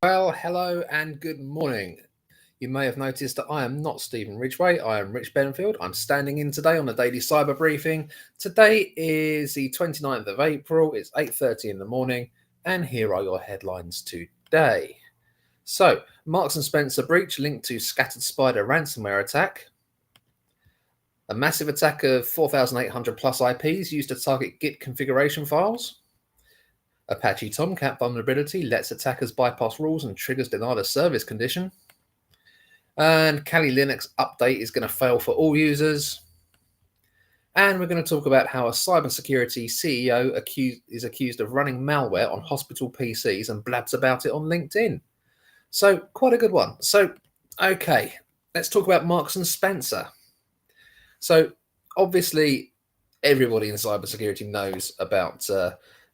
Well, hello and good morning. You may have noticed that I am not Stephen Ridgway, I am Rich Benfield. I'm standing in today on the daily cyber briefing. Today is the 29th of April, it's 8:30 in the morning, and here are your headlines today. So, Marks and Spencer breach linked to scattered spider ransomware attack. A massive attack of 4,800 plus IPs used to target Git configuration files. Apache Tomcat Vulnerability lets attackers bypass rules and triggers denial of service condition. And Kali Linux update is going to fail for all users. And we're going to talk about how a cybersecurity CEO is accused of running malware on hospital PCs and blabs about it on LinkedIn. So quite a good one. So, okay, let's talk about Marks and Spencer. So obviously, everybody in cybersecurity knows about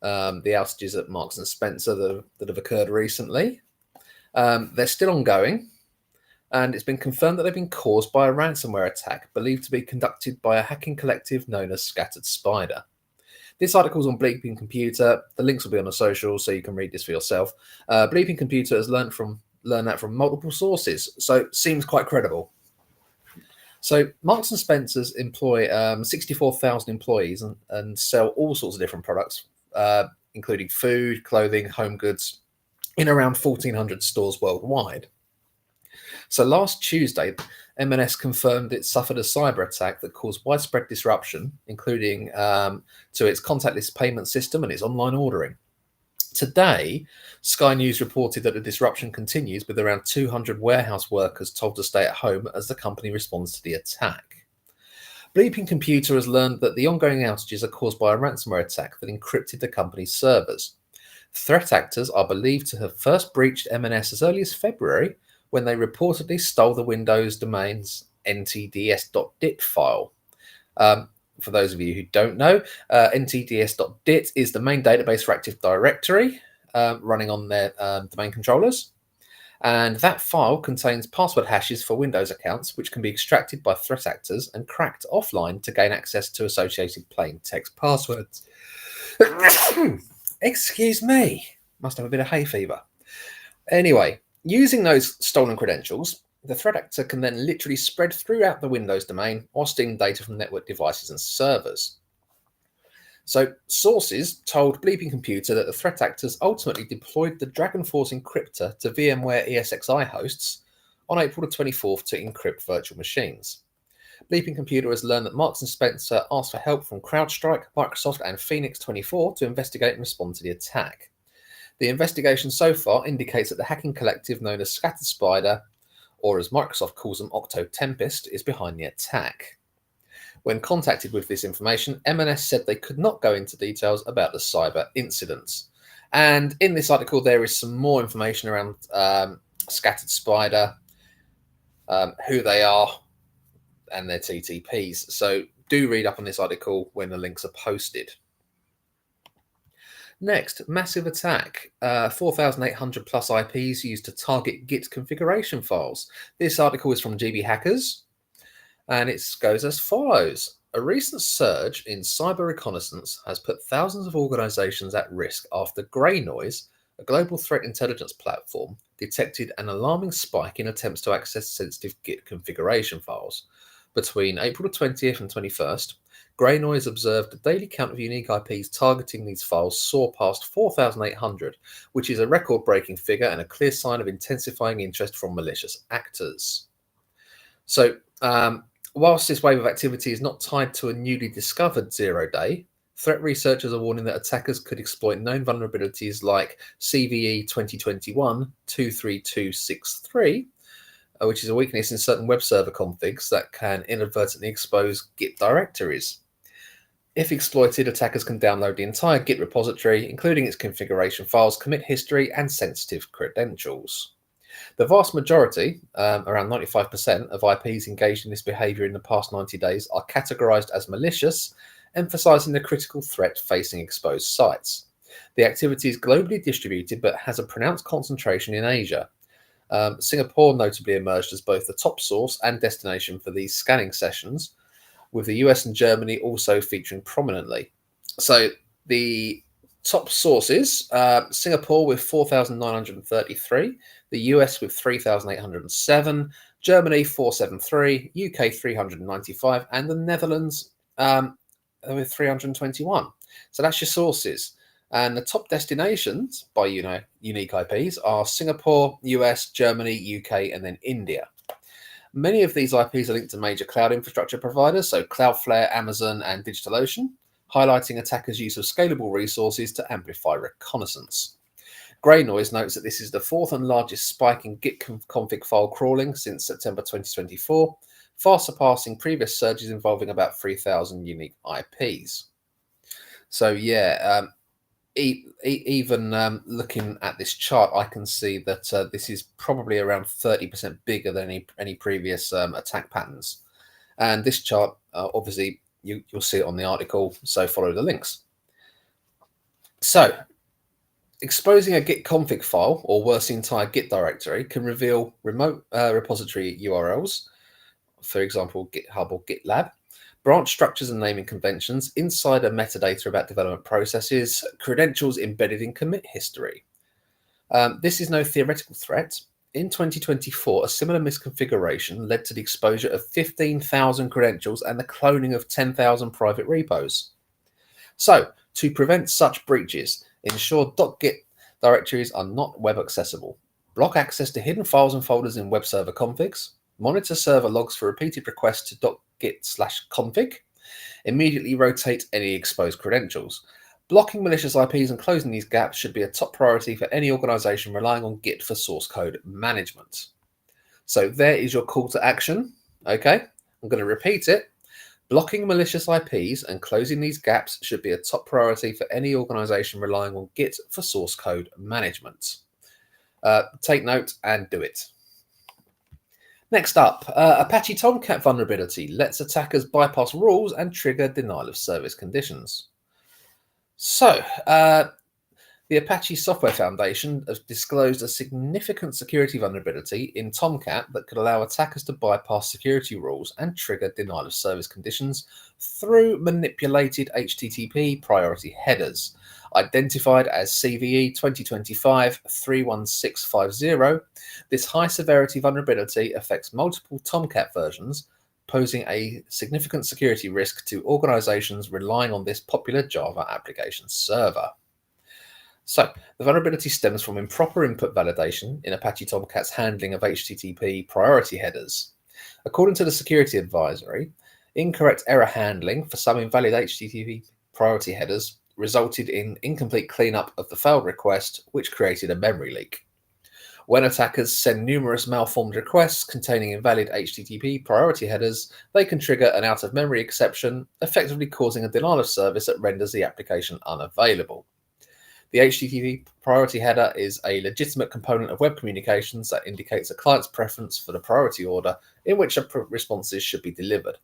the outages at Marks and Spencer that have occurred recently. They're still ongoing, and it's been confirmed that they've been caused by a ransomware attack believed to be conducted by a hacking collective known as Scattered Spider. This article is on Bleeping Computer. The links will be on the socials, so you can read this for yourself. Bleeping Computer has learned that from multiple sources, so seems quite credible. So Marks and Spencers employ 64,000 employees and sell all sorts of different products, including food, clothing, home goods, in around 1,400 stores worldwide. So last Tuesday, M&S confirmed it suffered a cyber attack that caused widespread disruption, including to its contactless payment system and its online ordering. Today, Sky News reported that the disruption continues, with around 200 warehouse workers told to stay at home as the company responds to the attack. Bleeping Computer has learned that the ongoing outages are caused by a ransomware attack that encrypted the company's servers. Threat actors are believed to have first breached M&S as early as February, when they reportedly stole the Windows domain's ntds.dit file. For those of you who don't know, ntds.dit is the main database for Active Directory running on their domain controllers. And that file contains password hashes for Windows accounts, which can be extracted by threat actors and cracked offline to gain access to associated plain text passwords. Excuse me, must have a bit of hay fever. Anyway, using those stolen credentials, the threat actor can then literally spread throughout the Windows domain or steal data from network devices and servers. So sources told Bleeping Computer that the threat actors ultimately deployed the Dragonforce encryptor to VMware ESXi hosts on April the 24th to encrypt virtual machines. Bleeping Computer has learned that Marks and Spencer asked for help from CrowdStrike, Microsoft, and Phoenix 24 to investigate and respond to the attack. The investigation so far indicates that the hacking collective known as Scattered Spider, or as Microsoft calls them, Octo Tempest, is behind the attack. When contacted with this information, M&S said they could not go into details about the cyber incidents. And in this article, there is some more information around Scattered Spider, who they are, and their TTPs. So do read up on this article when the links are posted. Next, massive attack. 4,800 plus IPs used to target Git configuration files. This article is from GB Hackers, and it goes as follows. A recent surge in cyber reconnaissance has put thousands of organizations at risk after Grey Noise, a global threat intelligence platform, detected an alarming spike in attempts to access sensitive Git configuration files. Between April 20th and 21st, Grey Noise observed the daily count of unique IPs targeting these files soar past 4,800, which is a record-breaking figure and a clear sign of intensifying interest from malicious actors. So, whilst this wave of activity is not tied to a newly discovered zero-day, threat researchers are warning that attackers could exploit known vulnerabilities like CVE 2021-23263, which is a weakness in certain web server configs that can inadvertently expose Git directories. If exploited, attackers can download the entire Git repository, including its configuration files, commit history, and sensitive credentials. The vast majority, around 95% of IPs engaged in this behavior in the past 90 days are categorized as malicious, emphasizing the critical threat facing exposed sites. The activity is globally distributed but has a pronounced concentration in Asia. Singapore notably emerged as both the top source and destination for these scanning sessions, with the US and Germany also featuring prominently. So the Top sources, Singapore with 4,933, the US with 3,807, Germany 473, UK 395, and the Netherlands with 321. So that's your sources. And the top destinations by unique IPs are Singapore, US, Germany, UK, and then India. Many of these IPs are linked to major cloud infrastructure providers, so Cloudflare, Amazon, and DigitalOcean, highlighting attackers' use of scalable resources to amplify reconnaissance. Grey Noise notes that this is the fourth and largest spike in Git config file crawling since September 2024, far surpassing previous surges involving about 3,000 unique IPs. So yeah, even looking at this chart, I can see that this is probably around 30% bigger than any previous attack patterns. And this chart, obviously, you'll see it on the article, so follow the links. So, exposing a Git config file, or worse, the entire Git directory, can reveal remote repository URLs, for example, GitHub or GitLab, branch structures and naming conventions, insider metadata about development processes, credentials embedded in commit history. This is no theoretical threat. In 2024, a similar misconfiguration led to the exposure of 15,000 credentials and the cloning of 10,000 private repos. So, to prevent such breaches, ensure .git directories are not web accessible. Block access to hidden files and folders in web server configs. Monitor server logs for repeated requests to .git/config. Immediately rotate any exposed credentials. Blocking malicious IPs and closing these gaps should be a top priority for any organization relying on Git for source code management. So there is your call to action. Okay, I'm going to repeat it. Blocking malicious IPs and closing these gaps should be a top priority for any organization relying on Git for source code management. Take note and do it. Next up, Apache Tomcat Vulnerability lets attackers bypass rules and trigger denial of service conditions. So, the Apache Software Foundation has disclosed a significant security vulnerability in Tomcat that could allow attackers to bypass security rules and trigger denial of service conditions through manipulated HTTP priority headers. Identified as CVE 2025-31650, this high-severity vulnerability affects multiple Tomcat versions, posing a significant security risk to organizations relying on this popular Java application server. So, the vulnerability stems from improper input validation in Apache Tomcat's handling of HTTP priority headers. According to the security advisory, incorrect error handling for some invalid HTTP priority headers resulted in incomplete cleanup of the failed request, which created a memory leak. When attackers send numerous malformed requests containing invalid HTTP priority headers, they can trigger an out-of-memory exception, effectively causing a denial of service that renders the application unavailable. The HTTP priority header is a legitimate component of web communications that indicates a client's preference for the priority order in which responses should be delivered.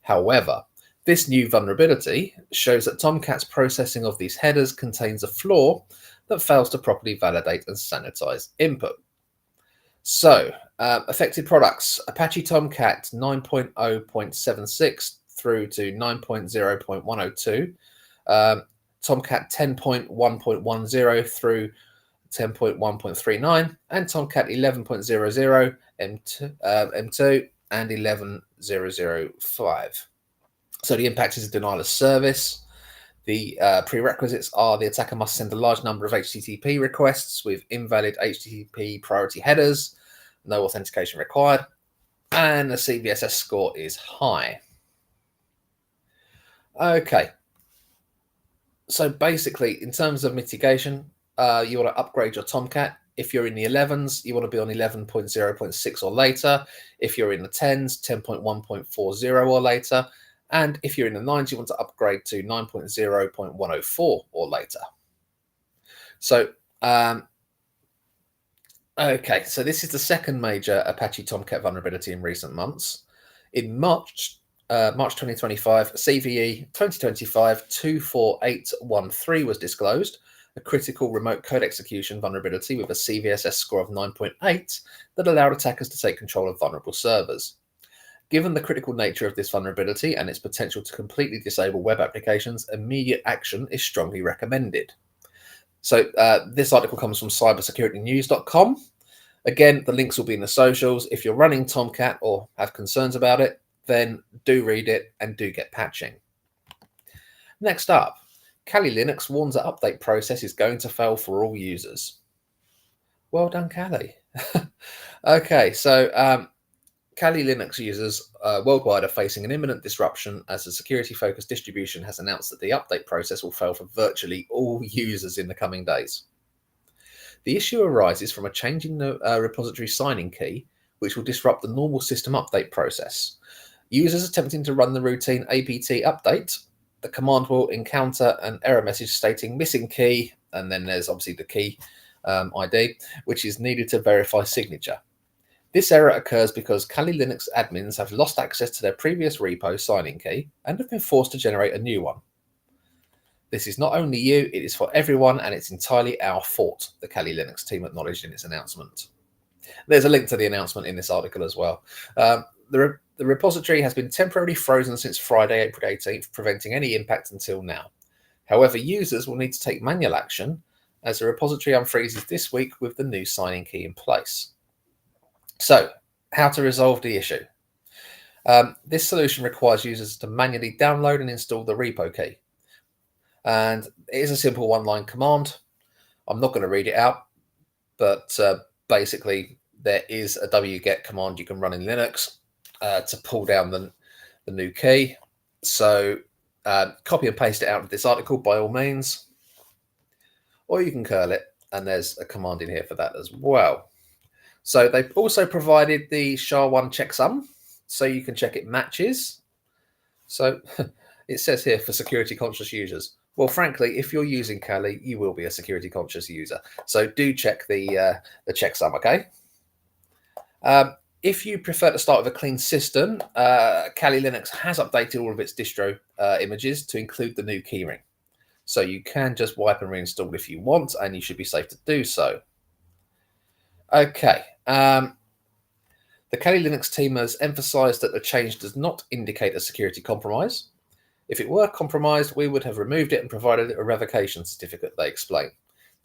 However, this new vulnerability shows that Tomcat's processing of these headers contains a flaw that fails to properly validate and sanitize input. So, affected products: Apache Tomcat 9.0.76 through to 9.0.102, Tomcat 10.1.10 through 10.1.39, and Tomcat 11.00 M2 and 11.005. So the impact is a denial of service. The prerequisites are the attacker must send a large number of HTTP requests with invalid HTTP priority headers, no authentication required, and the CVSS score is high. Okay. So basically, in terms of mitigation, you want to upgrade your Tomcat. If you're in the 11s, you want to be on 11.0.6 or later. If you're in the 10s, 10.1.40 or later. And if you're in the 9s, you want to upgrade to 9.0.104 or later. So, okay, so this is the second major Apache Tomcat vulnerability in recent months. In March 2025, CVE 2025-24813 was disclosed, a critical remote code execution vulnerability with a CVSS score of 9.8 that allowed attackers to take control of vulnerable servers. Given the critical nature of this vulnerability and its potential to completely disable web applications, immediate action is strongly recommended. So this article comes from cybersecuritynews.com. Again, the links will be in the socials. If you're running Tomcat or have concerns about it, then do read it and do get patching. Next up, Kali Linux warns that update process is going to fail for all users. Well done, Kali. Okay, so Kali Linux users worldwide are facing an imminent disruption as the security-focused distribution has announced that the update process will fail for virtually all users in the coming days. The issue arises from a change in the repository signing key, which will disrupt the normal system update process. Users attempting to run the routine apt update, the command will encounter an error message stating missing key, and then there's obviously the key ID, which is needed to verify signature. This error occurs because Kali Linux admins have lost access to their previous repo signing key and have been forced to generate a new one. This is not only you, it is for everyone, and it's entirely our fault, the Kali Linux team acknowledged in its announcement. There's a link to the announcement in this article as well. The repository has been temporarily frozen since Friday, April 18th, preventing any impact until now. However, users will need to take manual action as the repository unfreezes this week with the new signing key in place. So, how to resolve the issue? This solution requires users to manually download and install the repo key. And it is a simple one-line command. I'm not going to read it out, but basically there is a wget command you can run in Linux to pull down the new key. So copy and paste it out of this article by all means, or you can curl it, and there's a command in here for that as well. So they've also provided the SHA-1 checksum, so you can check it matches. So it says here for security conscious users. Well, frankly, if you're using Kali, you will be a security conscious user. So do check the checksum, okay? If you prefer to start with a clean system, Kali Linux has updated all of its distro images to include the new keyring. So you can just wipe and reinstall if you want, and you should be safe to do so. Okay. The Kali Linux team has emphasized that the change does not indicate a security compromise. If it were compromised, we would have removed it and provided a revocation certificate, they explain.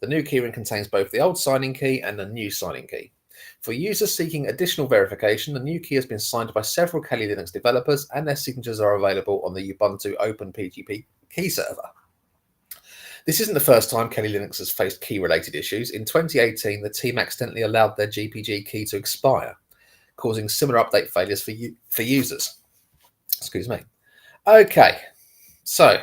The new keyring contains both the old signing key and the new signing key. For users seeking additional verification, the new key has been signed by several Kali Linux developers, and their signatures are available on the Ubuntu OpenPGP key server. This isn't the first time Kali Linux has faced key-related issues. In 2018, the team accidentally allowed their GPG key to expire, causing similar update failures for users. Excuse me. Okay, so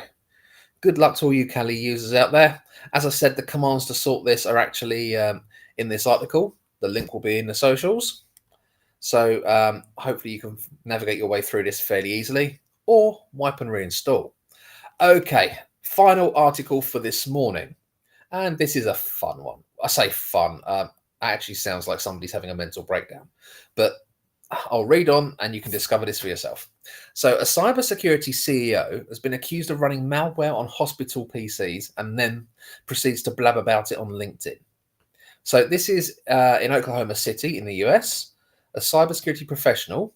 good luck to all you Kali users out there. As I said, the commands to sort this are actually in this article. The link will be in the socials. So hopefully you can navigate your way through this fairly easily, or wipe and reinstall. Okay, final article for this morning. And this is a fun one. I say fun. It actually sounds like somebody's having a mental breakdown. But I'll read on and you can discover this for yourself. So a cybersecurity CEO has been accused of running malware on hospital PCs and then proceeds to blab about it on LinkedIn. So this is in Oklahoma City in the US. A cybersecurity professional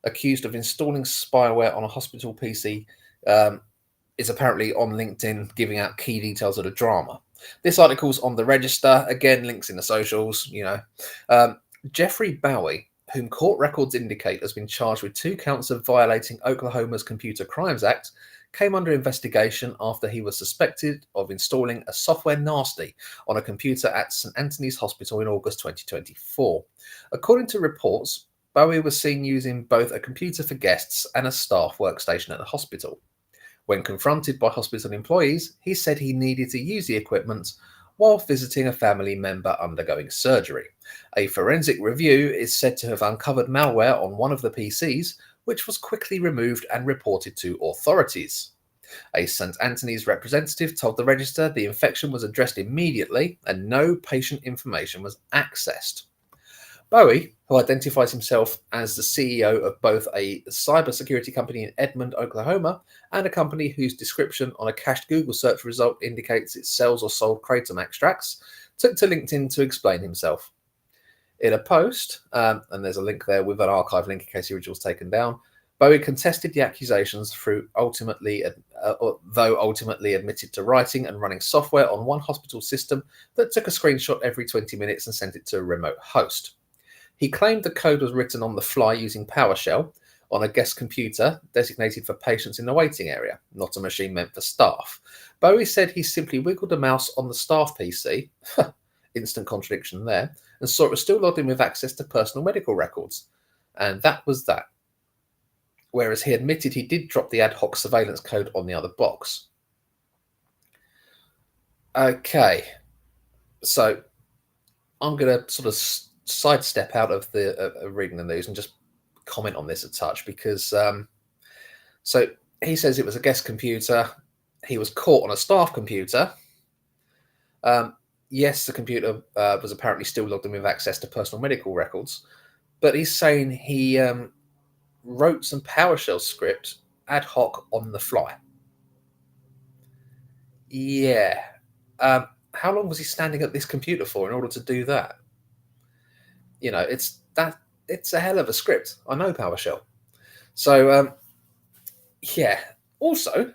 accused of installing spyware on a hospital PC is apparently on LinkedIn giving out key details of the drama. This article's on the Register. Again, links in the socials, you know. Jeffrey Bowie, whom court records indicate has been charged with 2 counts of violating Oklahoma's Computer Crimes Act, came under investigation after he was suspected of installing a software nasty on a computer at St. Anthony's Hospital in August 2024. According to reports, Bowie was seen using both a computer for guests and a staff workstation at the hospital. When confronted by hospital employees, he said he needed to use the equipment while visiting a family member undergoing surgery. A forensic review is said to have uncovered malware on one of the PCs, which was quickly removed and reported to authorities. A St. Anthony's representative told the Register the infection was addressed immediately and no patient information was accessed. Bowie, who identifies himself as the CEO of both a cybersecurity company in Edmond, Oklahoma, and a company whose description on a cached Google search result indicates it sells or sold kratom extracts, took to LinkedIn to explain himself. In a post, and there's a link there with an archive link in case the original was taken down, Bowie contested the accusations though ultimately admitted to writing and running software on one hospital system that took a screenshot every 20 minutes and sent it to a remote host. He claimed the code was written on the fly using PowerShell on a guest computer designated for patients in the waiting area, not a machine meant for staff. Bowie said he simply wiggled a mouse on the staff PC, instant contradiction there, and saw it was still logged in with access to personal medical records. And that was that. Whereas he admitted he did drop the ad hoc surveillance code on the other box. Okay, so I'm going to sort of sidestep out of the reading the news and just comment on this a touch because so he says it was a guest computer. He was caught on a staff computer. Yes, the computer was apparently still logged in with access to personal medical records, but he's saying he wrote some PowerShell script ad hoc on the fly. Yeah. How long was he standing at this computer for in order to do that? It's a hell of a script. I know PowerShell. So, yeah. Also,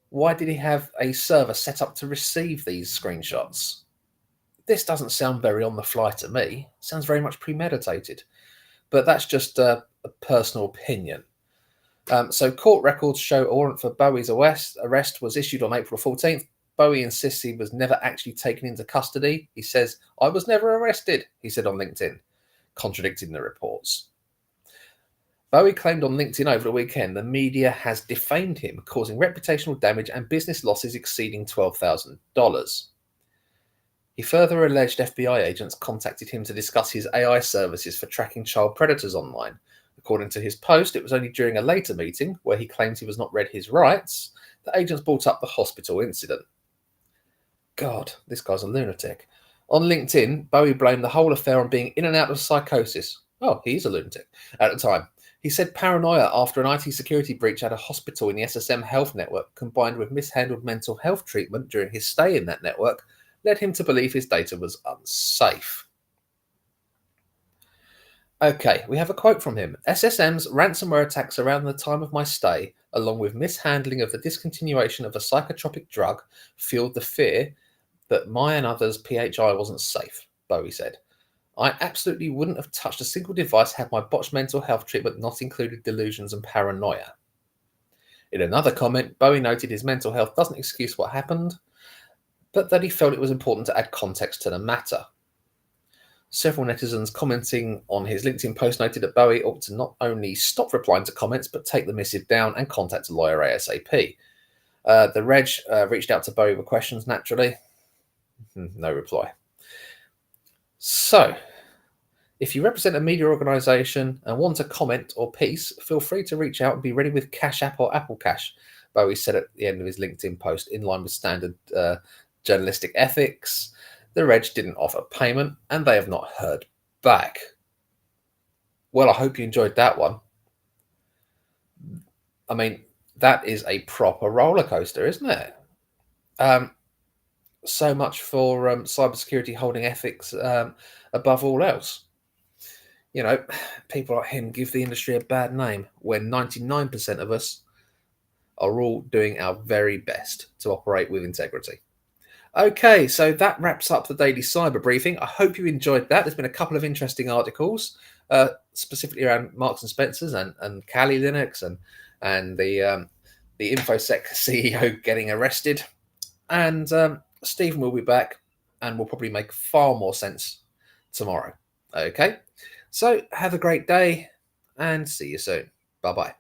why did he have a server set up to receive these screenshots? This doesn't sound very on the fly to me. It sounds very much premeditated. But that's just a personal opinion. So court records show a warrant for Bowie's arrest was issued on April 14th. Bowie insists he was never actually taken into custody. He says, "I was never arrested," he said on LinkedIn, contradicting the reports. Bowie claimed on LinkedIn over the weekend the media has defamed him, causing reputational damage and business losses exceeding $12,000. He further alleged FBI agents contacted him to discuss his AI services for tracking child predators online. According to his post, it was only during a later meeting, where he claims he was not read his rights, that agents brought up the hospital incident. God, this guy's a lunatic. On LinkedIn, Bowie blamed the whole affair on being in and out of psychosis. Oh, he's a lunatic. At the time, he said paranoia after an IT security breach at a hospital in the SSM health network, combined with mishandled mental health treatment during his stay in that network, led him to believe his data was unsafe. Okay, we have a quote from him. SSM's ransomware attacks around the time of my stay, along with mishandling of the discontinuation of a psychotropic drug, fueled the fear that my and others' PHI wasn't safe, Bowie said. I absolutely wouldn't have touched a single device had my botched mental health treatment not included delusions and paranoia. In another comment, Bowie noted his mental health doesn't excuse what happened, but that he felt it was important to add context to the matter. Several netizens commenting on his LinkedIn post noted that Bowie ought to not only stop replying to comments, but take the missive down and contact a lawyer ASAP. The Reg reached out to Bowie with questions, naturally. No reply. So, if you represent a media organisation and want a comment or piece, feel free to reach out and be ready with Cash App or Apple Cash, Bowie said at the end of his LinkedIn post, in line with standard journalistic ethics. The Reg didn't offer payment, and they have not heard back. Well, I hope you enjoyed that one. I mean, that is a proper roller coaster, isn't it? So much for cybersecurity holding ethics above all else. People like him give the industry a bad name when 99% of us are all doing our very best to operate with integrity. Okay, so that wraps up the daily cyber briefing. I hope you enjoyed that. There's been a couple of interesting articles, specifically around Marks and Spencers and Kali Linux and the InfoSec CEO getting arrested. And Stephen will be back and will probably make far more sense tomorrow. Okay, so have a great day and see you soon. Bye-bye.